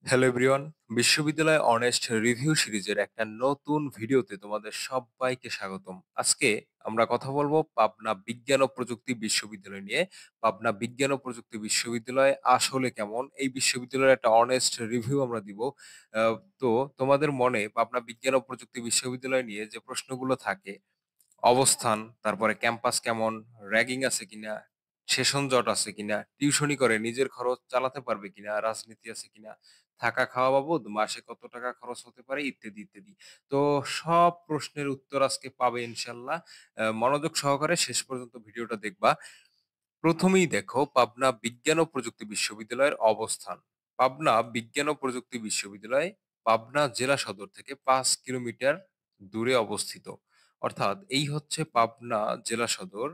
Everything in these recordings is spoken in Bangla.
হ্যালো এভরিওয়ান, বিশ্ববিদ্যালয় অনেস্ট রিভিউ সিরিজের একটা নতুন ভিডিওতে তোমাদের সবাইকে স্বাগতম। আজকে আমরা কথা বলবো পাবনা বিজ্ঞান ও প্রযুক্তি বিশ্ববিদ্যালয় নিয়ে। পাবনা বিজ্ঞান ও প্রযুক্তি বিশ্ববিদ্যালয় আসলে কেমন, এই বিশ্ববিদ্যালয়ের একটা অনেস্ট রিভিউ আমরা দিব। তো তোমাদের মনে পাবনা বিজ্ঞান ও প্রযুক্তি বিশ্ববিদ্যালয় নিয়ে যে প্রশ্নগুলো থাকে, অবস্থান, তারপরে ক্যাম্পাস কেমন, র‍্যাগিং আছে কিনা, সেশন জট আছে কিনা, টিউশনি করে নিজের খরচ চালাতে পারবে কিনা, রাজনীতি আছে কিনা, থাকা খাওয়া বাবদ মাসে কত টাকা খরচ হতে পারে, ইত্যাদি ইত্যাদি। তো সব প্রশ্নের উত্তর আজকে পাবে ইনশাল্লাহ। মনোযোগ সহকারে শেষ পর্যন্ত ভিডিওটা দেখবা। প্রথমেই দেখো পাবনা বিজ্ঞান ও প্রযুক্তি বিশ্ববিদ্যালয়ের অবস্থান। পাবনা বিজ্ঞান ও প্রযুক্তি বিশ্ববিদ্যালয় পাবনা জেলা সদর থেকে 5 কিলোমিটার দূরে অবস্থিত। অর্থাৎ এই হচ্ছে পাবনা জেলা সদর,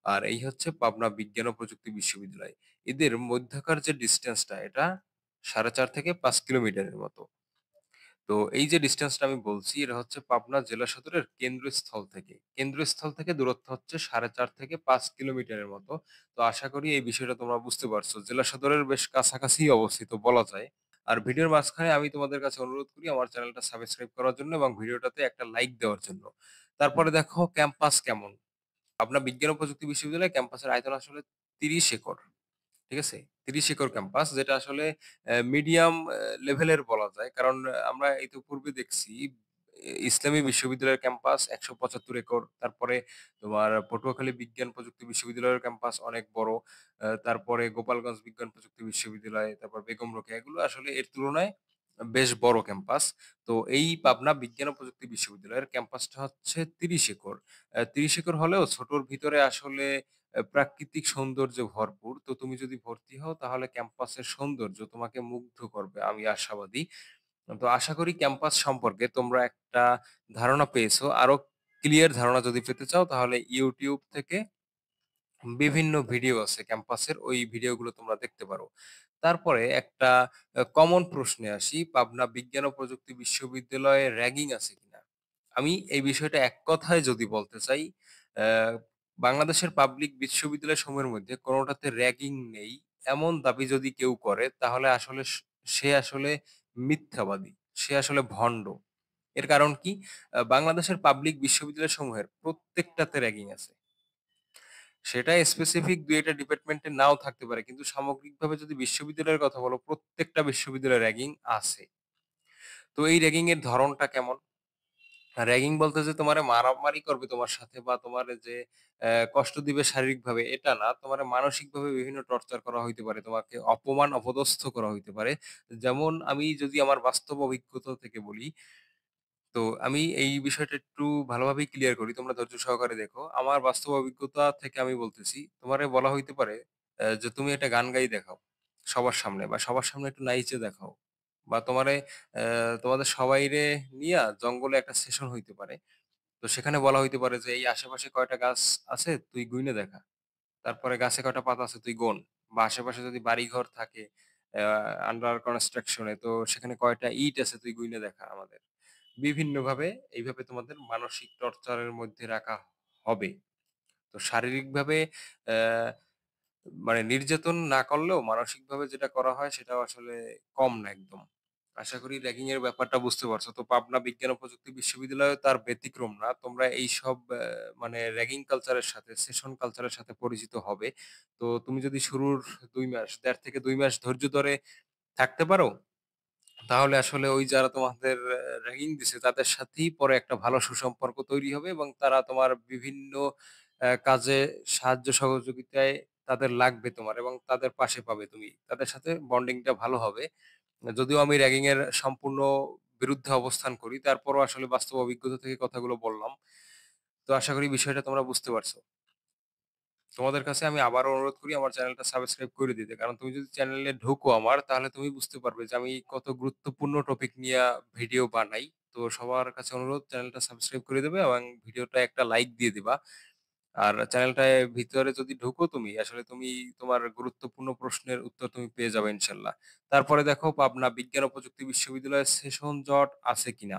আর এই হচ্ছে পাবনা বিজ্ঞান ও প্রযুক্তি বিশ্ববিদ্যালয়। এদের মধ্যকার যে ডিস্টেন্সটা, এটা 4.5 থেকে 5 কিলোমিটারের মতো। তো এই যে ডিসটেন্সটা আমি বলছি, এটা হচ্ছে পাবনা জেলা সদরের কেন্দ্রস্থল থেকে দূরত্ব হচ্ছে 4.5 থেকে 5 কিলোমিটারের মতো। তো আশা করি এই বিষয়টা তোমরা বুঝতে পারছো, জেলা সদরের বেশ কাছাকাছি অবস্থিত বলা যায়। আর ভিডিওর মাঝখানে আমি তোমাদের কাছে অনুরোধ করি আমার চ্যানেলটা সাবস্ক্রাইব করার জন্য এবং ভিডিওটাতে একটা লাইক দেওয়ার জন্য। তারপরে দেখো ক্যাম্পাস কেমন। পাবনা বিজ্ঞান ও প্রযুক্তি বিশ্ববিদ্যালয় ক্যাম্পাসের আয়তন আসলে 30 একর। ঠিক আছে? ৩০ একর ক্যাম্পাস, যেটা আসলে মিডিয়াম লেভেলের বলা যায়। কারণ আমরা ইতিপূর্বে দেখছি ইসলামী বিশ্ববিদ্যালয়ের ক্যাম্পাস ১৭৫ একর। তারপরে তোমার পটুয়াখালী বিজ্ঞান প্রযুক্তি বিশ্ববিদ্যালয়ের ক্যাম্পাস অনেক বড়। তারপরে গোপালগঞ্জ বিজ্ঞান প্রযুক্তি বিশ্ববিদ্যালয়, তারপর বেগম রোকেয়া, এগুলো আসলে এর তুলনায় বেশ বড় ক্যাম্পাস। তো এই পাবনা বিজ্ঞান ও প্রযুক্তি বিশ্ববিদ্যালয়ের ক্যাম্পাসটা হচ্ছে ৩০ একর। ৩০ একর হলেও ছোটর ভিতরে আসলে প্রাকৃতিক সৌন্দর্যে ভরপুর। তো তুমি যদি ভর্তি হও তাহলে ক্যাম্পাসের সৌন্দর্য তোমাকে মুগ্ধ করবে, আমি আশাবাদী। তো আশা করি ক্যাম্পাস সম্পর্কে তোমরা একটা ধারণা পেয়েছো। আরো ক্লিয়ার ধারণা যদি পেতে চাও তাহলে YouTube থেকে বিভিন্ন ভিডিও আছে ক্যাম্পাসের, ওই ভিডিওগুলো তোমরা দেখতে পারো। তারপরে একটা কমন প্রশ্নে আসি, পাবনা বিজ্ঞান ও প্রযুক্তি বিশ্ববিদ্যালয়ে র‍্যাগিং আছে কিনা? আমি এই বিষয়টা এক কথায় যদি বলতে চাই, আহ, বাংলাদেশের পাবলিক বিশ্ববিদ্যালয় সমূহের মধ্যে কোনোটাতে র‍্যাগিং নেই এমন দাবি যদি কেউ করে তাহলে আসলে সে আসলে মিথ্যাবাদী, সে আসলে ভণ্ড। এর কারণ কি? বাংলাদেশের পাবলিক বিশ্ববিদ্যালয় সমূহের প্রত্যেকটাতে র‍্যাগিং আছে। সেটা স্পেসিফিক ২-১ টা ডিপার্টমেন্টে নাও থাকতে পারে। কিন্তু সামগ্রিকভাবে যদি বিশ্ববিদ্যালয়ের কথা বলো, প্রত্যেকটা বিশ্ববিদ্যালয়ে র‍্যাগিং আছে। তো এই র‍্যাগিং এর ধরনটা কেমন? র‍্যাগিং বলতে যে তোমারে মারামারি করবে তোমার সাথে বা তোমারে যে কষ্ট দিবে শারীরিকভাবে, এটা না। তোমারে মানসিকভাবে বিভিন্ন টর্চার করা হইতে পারে। তোমাকে অপমান, অপদস্থ করা হইতে পারে। যেমন আমি যদি আমার বাস্তব অভিজ্ঞতা থেকে বলি, তো আমি এই বিষয়টা একটু ভালোভাবেই ক্লিয়ার করি। তোমরা ধৈর্য সহকারে দেখো। আমার বাস্তব অভিজ্ঞতা থেকে আমি বলতেছি, তোমারে বলা হইতে পারে যে তুমি একটা গান গাই দেখাও সবার সামনে, বা সবার সামনে একটু নাইচে দেখাও। বা তোমারে তোমাদের সবাইরে নিয়া জঙ্গলে একটা সেশন হইতে পারে। তো সেখানে বলা হইতে পারে যে, "এই আশেপাশে কয়টা গাছ আছে তুই গুইনে দেখা। তারপরে গাছে কয়টা পাতা আছে তুই গোন।" বা আশেপাশে যদি বাড়িঘর থাকে আন্ডার কনস্ট্রাকশন এ, তো সেখানে কয়টা ইট আছে তুই গুইনে দেখা আমাদের। বিভিন্নভাবে এইভাবে তোমাদের মানসিক টর্চারের মধ্যে রাখা হবে। তো শারীরিকভাবে অ্যা মানে নির্যাতন না করলেও মানসিকভাবে যেটা করা হয় সেটাও আসলে কম না একদম। আশা করি র‍্যাগিং এর ব্যাপারটা বুঝতে পারছো। তো পাবনা বিজ্ঞান ও প্রযুক্তি বিশ্ববিদ্যালয়েও তার ব্যতিক্রম না। তোমরা এইসব মানে র‍্যাগিং কালচারের সাথে, সেশন কালচারের সাথে পরিচিত হবে। তো তুমি যদি শুরুর ২ মাস, ১.৫ থেকে ২ মাস ধৈর্য ধরে থাকতে পারো, তাহলে আসলে ওই যারা তোমাদের র‍্যাগিং দিছে তাদের সাথেই পরে একটা ভালো সুসম্পর্ক তৈরি হবে এবং তারা তোমার বিভিন্ন কাজে সাহায্য সহযোগিতায় তাদের লাগবে তোমার, এবং তাদের পাশে পাবে তুমি। তাদের সাথে বন্ডিংটা ভালো হবে। যদিও আমি র‍্যাগিং এর সম্পূর্ণ বিরুদ্ধে অবস্থান করি, তারপরও আসলে বাস্তব অভিজ্ঞতা থেকে কথাগুলো বললাম। তো আশা করি বিষয়টা তোমরা বুঝতে পারছো। তোমাদের কাছে আমি আবারও অনুরোধ করি আমার চ্যানেলটা সাবস্ক্রাইব করে দিতে। কারণ তুমি যদি চ্যানেলে ঢোকো আমার, তাহলে তুমি বুঝতে পারবে যে আমি কত গুরুত্বপূর্ণ টপিক নিয়া ভিডিও বানাই। তো সবার কাছে অনুরোধ চ্যানেলটা সাবস্ক্রাইব করে দেবে এবং ভিডিওটা একটা লাইক দিয়ে দিবা। আর চ্যানেলটায় ভিতরে যদি ঢুকো তুমি, আসলে তুমি তোমার গুরুত্বপূর্ণ প্রশ্নের উত্তর তুমি পেয়ে যাবে ইনশাল্লাহ। তারপরে দেখো পাবনা বিজ্ঞান ও প্রযুক্তি বিশ্ববিদ্যালয়ের সেশন জট আছে কিনা।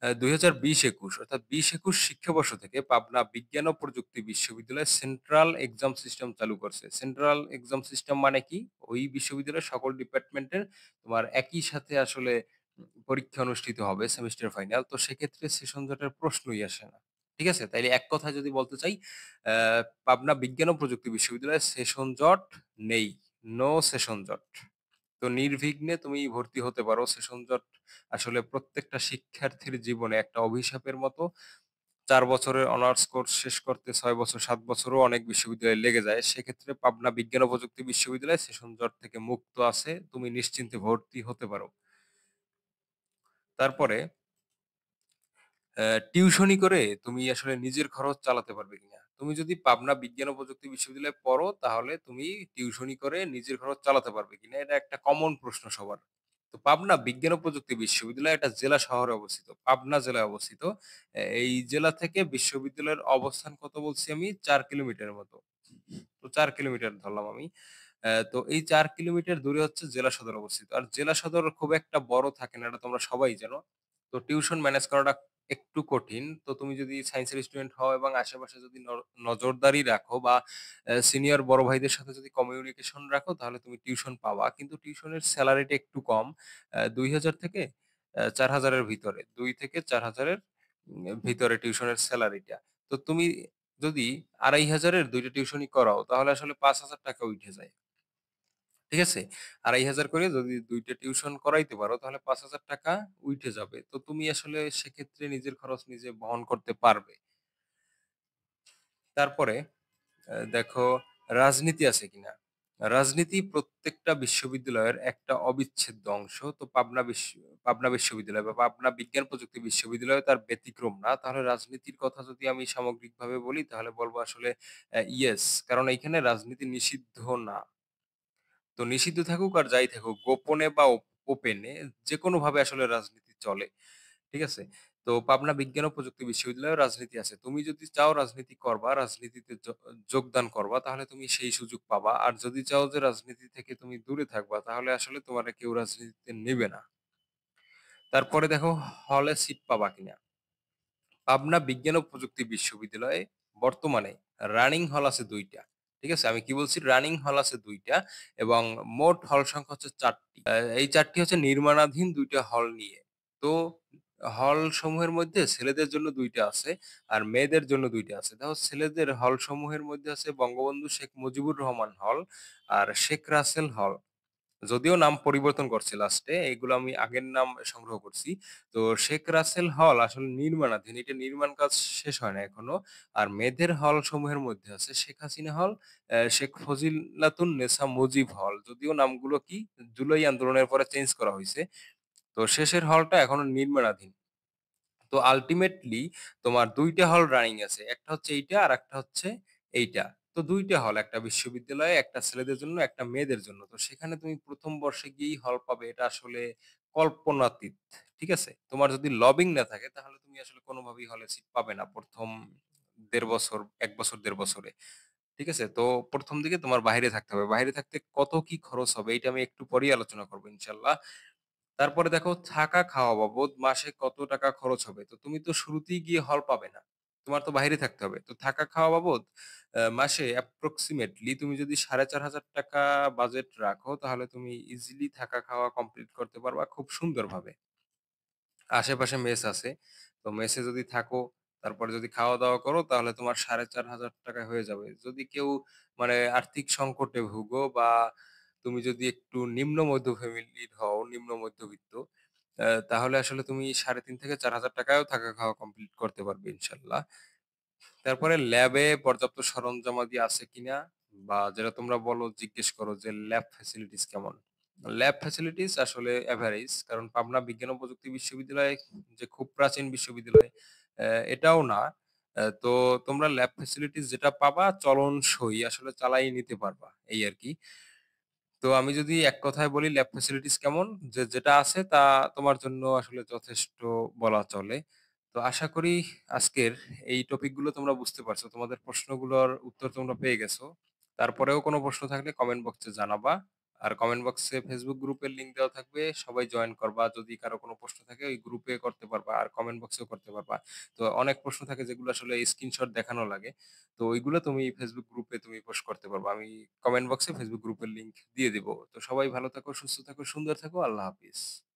২০২০-২১ অর্থাৎ ২০-২১ শিক্ষাবর্ষ থেকে পাবনা বিজ্ঞান ও প্রযুক্তি বিশ্ববিদ্যালয় সেন্ট্রাল এক্সাম সিস্টেম চালু করছে। সেন্ট্রাল এক্সাম সিস্টেম মানে কি? ওই বিশ্ববিদ্যালয়ের সকল ডিপার্টমেন্টের তোমার একই সাথে আসলে পরীক্ষা অনুষ্ঠিত হবে সেমিস্টার ফাইনাল। তো সেক্ষেত্রে সেশন জটের প্রশ্নই আসে না। ঠিক আছে? তাইলে এক কথায় যদি বলতে চাই, আ পাবনা বিজ্ঞান ও প্রযুক্তি বিশ্ববিদ্যালয়ে সেশন জট নেই। নো সেশন জট। তো নির্বিঘ্নে তুমি ভর্তি হতে পারো। সেশন জট আসলে প্রত্যেকটা শিক্ষার্থীর জীবনে একটা অভিশাপের মতো। ৪ বছরের অনার্স কোর্স শেষ করতে ৬ বছর ৭ বছরও অনেক বিশ্ববিদ্যালয়ে লেগে যায়। সেক্ষেত্রে পাবনা বিজ্ঞান ও প্রযুক্তি বিশ্ববিদ্যালয় সেশন জট থেকে মুক্ত আছে। তুমি নিশ্চিন্তে ভর্তি হতে পারো। তারপরে টিউশনি করে তুমি আসলে নিজের খরচ চালাতে পারবে কিনা? তুমি যদি পাবনা বিজ্ঞান ও প্রযুক্তি বিশ্ববিদ্যালয়ে পড়ো, তাহলে তুমি টিউশনি করে নিজের খরচ চালাতে পারবে কিনা? এটা একটা কমন প্রশ্ন সবার। তো পাবনা বিজ্ঞান ও প্রযুক্তি বিশ্ববিদ্যালয় একটা জেলা শহরে অবস্থিত। পাবনা জেলায় অবস্থিত। এই জেলা থেকে বিশ্ববিদ্যালয়ের অবস্থান কত বলছি আমি? ৪ কিলোমিটারের মতো। তো ৪ কিলোমিটার ধরলাম আমি। তো এই ৪ কিলোমিটার দূরে হচ্ছে জেলা সদর অবস্থিত। আর জেলা সদর খুব একটা বড় থাকে না, এটা তোমরা সবাই জানো। তো টিউশন ম্যানেজ করাটা একটু কঠিন। তো তুমি যদি সায়েন্সের স্টুডেন্ট হও এবং আশেপাশে যদি নজরদারি রাখো বা সিনিয়র বড় ভাইদের সাথে যদি কমিউনিকেশন রাখো, তাহলে তুমি টিউশন পাবা। কিন্তু টিউশনের সেলারিটা একটু কম। ২,০০০ থেকে ৪,০০০ এর ভিতরে। ২ থেকে ৪,০০০ এর ভিতরে টিউশনের সেলারিটা। তো তুমি যদি ২,৫০০ এর ২ টা টিউশনি করাও, তাহলে আসলে ৳৫,০০০ উঠে যায়। ঠিক আছে? ২,৫০০ করে যদি ২ টা টিউশন করাইতে পারো, তাহলে ৳৫,০০০ উইঠে যাবে। তো তুমি আসলে সেক্ষেত্রে নিজের খরচ নিজে বহন করতে পারবে। তারপরে দেখো রাজনীতি আছে কিনা? রাজনীতি প্রত্যেকটা বিশ্ববিদ্যালয়ের একটা অবিচ্ছেদ্য অংশ। তো পাবনা বিশ্ববিদ্যালয় বা পাবনা বিজ্ঞান প্রযুক্তি বিশ্ববিদ্যালয় তার ব্যতিক্রম না। তাহলে রাজনীতির কথা যদি আমি সামগ্রিকভাবে বলি, তাহলে বলব আসলে ইয়েস। কারণ এইখানে রাজনীতি নিষিদ্ধ না। তো নিষিদ্ধ থাকুক আর যাই থাকুক, গোপনে বা ওপেনে যেকোনোভাবে আসলে রাজনীতি চলে। ঠিক আছে? তো পাবনা বিজ্ঞান ও প্রযুক্তি বিশ্ববিদ্যালয়েও রাজনীতি আছে। তুমি যদি চাও রাজনীতি করবা, রাজনীতিতে যোগদান করবা, তাহলে তুমি সেই সুযোগ পাবা। আর যদি চাও যে রাজনীতি থেকে তুমি দূরে থাকবা, তাহলে আসলে তোমারে কেউ রাজনীতিতে নিবে না। তারপরে দেখো হলে সিট পাবা কিনা? পাবনা বিজ্ঞান ও প্রযুক্তি বিশ্ববিদ্যালয়ে বর্তমানে রানিং হল আছে ২ টা। ঠিক আছে? আমি কি বলছি? রানিং হল আছে ২ টা এবং মোট হল সংখ্যা হচ্ছে ৪ টি। এই ৪ টি হচ্ছে নির্মাণাধীন ২ টা হল নিয়ে। তো হল সমূহের মধ্যে ছেলেদের জন্য ২ টা আছে আর মেয়েদের জন্য ২ টা আছে। দেখো ছেলেদের হল সমূহের মধ্যে আছে বঙ্গবন্ধু শেখ মুজিবুর রহমান হল আর শেখ রাসেল হল। যদিও নাম পরিবর্তন করছে লাস্টে, এগুলো আমি আগের নাম সংগ্রহ করছি। তো শেখ রাসেল হল আসলে নির্মাণাধীন। এটা নির্মাণ কাজ শেষ হয় না এখনো। আর মেয়েদের হল সমূহের মধ্যে আছে শেখ হাসিনা হল, শেখ ফজিলাতুন নেসা মুজিব হল। যদিও নামগুলো কি জুলাই আন্দোলনের পরে চেঞ্জ করা হইছে। তো শেষের হলটা এখনো নির্মাণাধীন। তো আল্টিমেটলি তোমার ২ টা হল রানিং আছে। একটা হচ্ছে এইটা আরেকটা হচ্ছে এইটা। তো ২ টা হল, একটা বিশ্ববিদ্যালয়ে, একটা ছেলেদের জন্য, একটা মেয়েদের জন্য। তো সেখানে তুমি ১ম বর্ষে গিয়েই হল পাবে, এটা আসলে কল্পনাতীত। ঠিক আছে? তোমার যদি লবিং না থাকে, তাহলে তুমি আসলে কোনোভাবেই হলে সিট পাবে না ১ম ১.৫ বছর, ১ বছর ১.৫ বছরে। ঠিক আছে? তো ১ম দিকে তোমার বাহিরে থাকতে হবে। বাহিরে থাকতে কত কি খরচ হবে, এইটা আমি একটু পরেই আলোচনা করব ইনশাআল্লাহ। তারপরে দেখো থাকা খাওয়া বাবদ মাসে কত টাকা খরচ হবে। তো তুমি তো শুরুতেই গিয়ে হল পাবে না। তোমার তো বাহিরে থাকতে হবে। তো থাকা খাওয়া বাবদ মাসে অ্যাপ্রক্সিমেটলি তুমি যদি ৳৪,৫০০ বাজেট রাখো, তাহলে তুমি ইজিলি থাকা খাওয়া কমপ্লিট করতে পারবা খুব সুন্দরভাবে। আশেপাশে মেস আছে। তো মেসে যদি থাকো, তারপরে যদি খাওয়া-দাওয়া করো, তাহলে তোমার ৳৪,৫০০ হয়ে যাবে। যদি কেউ মানে আর্থিক সংকটে ভুগো বা তুমি যদি একটু নিম্ন মধ্য ফ্যামিলির হও, নিম্ন মধ্যবিত্ত, তাহলে আসলে তুমি ৩,৫০০ থেকে ৳৪,০০০ য়ও থাকা খাওয়া কমপ্লিট করতে পারবে ইনশাআল্লাহ। তারপরে ল্যাবে পর্যাপ্ত সরঞ্জামাদি আছে কিনা, বা যেটা তোমরা বলো জিজ্ঞেস করো যে ল্যাব ফ্যাসিলিটিস কেমন? ল্যাব ফ্যাসিলিটিস আসলে এভারেজ। কারণ পাবনা বিজ্ঞান ও প্রযুক্তি বিশ্ববিদ্যালয় যে খুব প্রাচীন বিশ্ববিদ্যালয়, এটাও না। তো তোমরা ল্যাব ফ্যাসিলিটিস যেটা পাবা চলনসই আসলে চালায় নিতে পারবা। এই আরকি। তো আমি যদি এক কথায় বলি ল্যাব ফ্যাসিলিটিস কেমন? যেটা আছে তা তোমার জন্য আসলে যথেষ্ট বলা চলে। তো আশা করি আজকের এই টপিক গুলো তোমরা বুঝতে পারছো। তোমাদের প্রশ্নগুলোর উত্তর তোমরা পেয়ে গেছো। তারপরেও কোনো প্রশ্ন থাকলে কমেন্ট বক্সে জানাবা। আর কমেন্ট বক্সে Facebook গ্রুপের লিংক দেওয়া থাকবে। সবাই জয়েন করবা। যদি কারো কোনো প্রশ্ন থাকে ওই গ্রুপে করতে পারবা। আর কমেন্ট বক্সেও করতে পারবা। তো অনেক প্রশ্ন থাকে যেগুলো আসলে স্ক্রিনশট দেখানো লাগে। তো ওইগুলো তুমি Facebook গ্রুপে তুমি পোস্ট করতে পারবা। আমি কমেন্ট বক্সে Facebook গ্রুপের লিংক দিয়ে দিব। তো সবাই ভালো থাকো, সুস্থ থাকো, সুন্দর থাকো। আল্লাহ হাফিজ।